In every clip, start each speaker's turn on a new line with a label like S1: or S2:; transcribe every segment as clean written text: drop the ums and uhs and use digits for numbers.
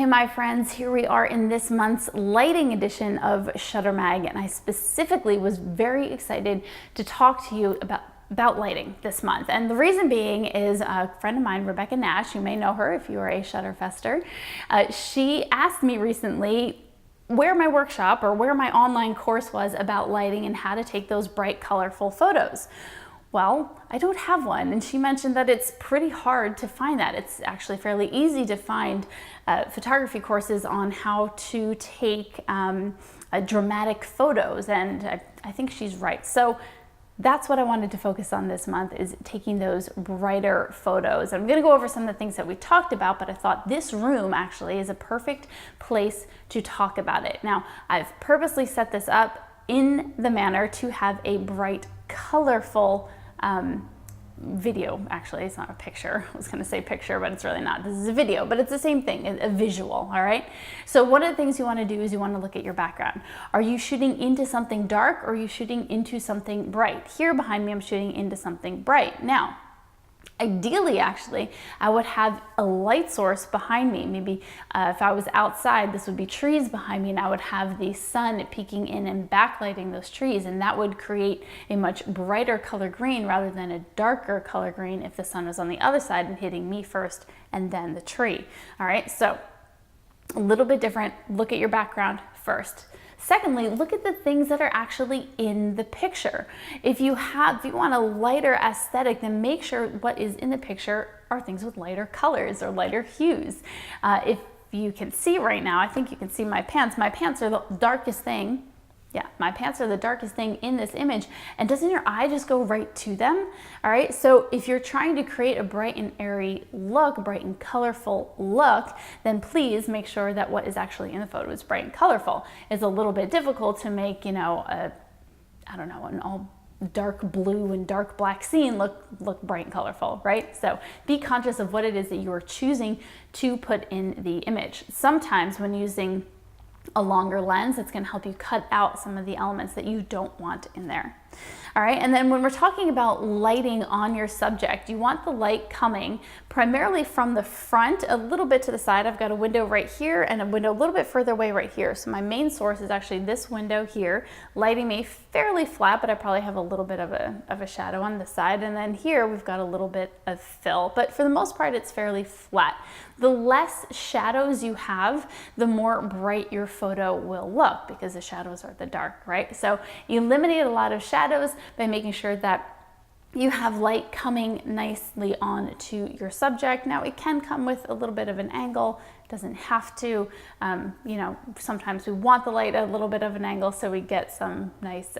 S1: Hey my friends, here we are in this month's lighting edition of Shutter Mag, and I specifically was very excited to talk to you about lighting this month. And the reason being is a friend of mine, Rebecca Nash, you may know her if you are a Shutterfester, she asked me recently where my workshop or where my online course was about lighting and how to take those bright, colorful photos. Well, I don't have one, and she mentioned that it's pretty hard to find that. It's actually fairly easy to find photography courses on how to take dramatic photos, and I think she's right. So that's what I wanted to focus on this month, is taking those brighter photos. I'm gonna go over some of the things that we talked about, but I thought this room actually is a perfect place to talk about it. Now, I've purposely set this up in the manner to have a bright, colorful video. Actually, it's not a picture. I was going to say picture, but it's really not. This is a video, but it's the same thing, a visual, all right? So one of the things you want to do is you want to look at your background. Are you shooting into something dark, or are you shooting into something bright? Here behind me, I'm shooting into something bright. Now, ideally, actually, I would have a light source behind me. Maybe if I was outside, this would be trees behind me, and I would have the sun peeking in and backlighting those trees, and that would create a much brighter color green rather than a darker color green if the sun was on the other side and hitting me first and then the tree. All right, so a little bit different. Look at your background first. Secondly, look at the things that are actually in the picture. If you want a lighter aesthetic, then make sure what is in the picture are things with lighter colors or lighter hues. If you can see right now, I think you can see my pants. My pants are the darkest thing. Yeah, my pants are the darkest thing in this image. And doesn't your eye just go right to them? All right, so if you're trying to create a bright and airy look, bright and colorful look, then please make sure that what is actually in the photo is bright and colorful. It's a little bit difficult to make, you know, an all dark blue and dark black scene look bright and colorful, right? So be conscious of what it is that you are choosing to put in the image. Sometimes when using a longer lens, it's going to help you cut out some of the elements that you don't want in there. All right, and then when we're talking about lighting on your subject, you want the light coming primarily from the front, a little bit to the side. I've got a window right here and a window a little bit further away right here. So my main source is actually this window here, lighting me fairly flat, but I probably have a little bit of a shadow on the side. And then here we've got a little bit of fill, but for the most part, it's fairly flat. The less shadows you have, the more bright your photo will look, because the shadows are the dark, right? So eliminate a lot of shadows by making sure that you have light coming nicely on to your subject. Now, it can come with a little bit of an angle. It doesn't have to. You know, sometimes we want the light at a little bit of an angle so we get some nice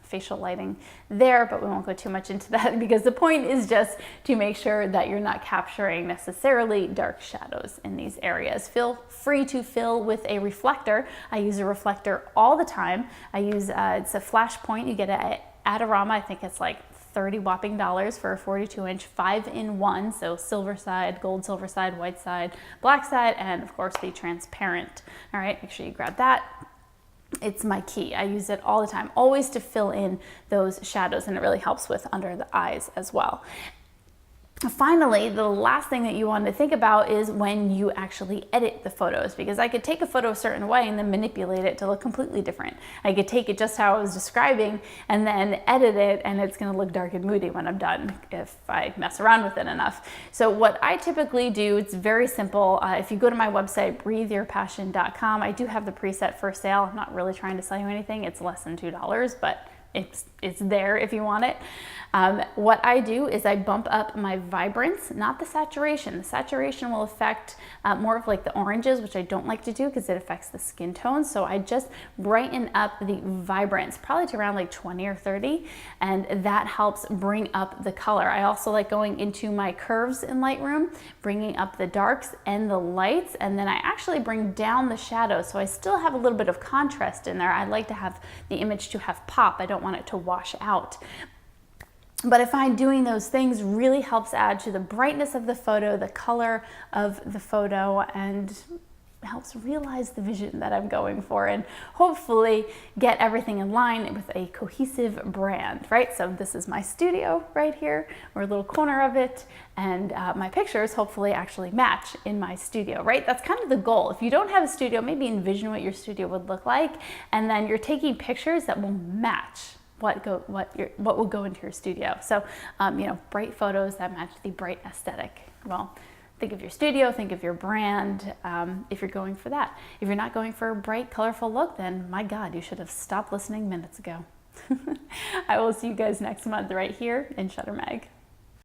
S1: facial lighting there, but we won't go too much into that, because the point is just to make sure that you're not capturing necessarily dark shadows in these areas. Feel free to fill with a reflector. I use a reflector all the time. I use, it's a flash point. You get it at Adorama. I think it's like $30 whopping for a 42-inch 5-in-1, so silver side, gold silver side, white side, black side, and of course the transparent. All right, make sure you grab that. It's my key. I use it all the time, always to fill in those shadows, and it really helps with under the eyes as well. Finally, the last thing that you want to think about is when you actually edit the photos, because I could take a photo a certain way and then manipulate it to look completely different. I could take it just how I was describing and then edit it, and it's going to look dark and moody when I'm done if I mess around with it enough. So what I typically do, it's very simple. If you go to my website, breatheyourpassion.com, I do have the preset for sale. I'm not really trying to sell you anything. It's less than $2, but it's there if you want it. What I do is I bump up my vibrance, not the saturation. The saturation will affect more of like the oranges, which I don't like to do because it affects the skin tone. So I just brighten up the vibrance, probably to around like 20 or 30, and that helps bring up the color. I also like going into my curves in Lightroom, bringing up the darks and the lights, and then I actually bring down the shadows. So I still have a little bit of contrast in there. I like to have the image to have pop. I don't want it to wash out. But I find doing those things really helps add to the brightness of the photo, the color of the photo, and helps realize the vision that I'm going for and hopefully get everything in line with a cohesive brand, right? So this is my studio right here, or a little corner of it, and my pictures hopefully actually match in my studio, right? That's kind of the goal. If you don't have a studio, maybe envision what your studio would look like, and then you're taking pictures that will match what will go into your studio. So, you know, bright photos that match the bright aesthetic. Well, think of your studio, think of your brand, if you're going for that. If you're not going for a bright, colorful look, then my God, you should have stopped listening minutes ago. I will see you guys next month right here in Shutter Mag.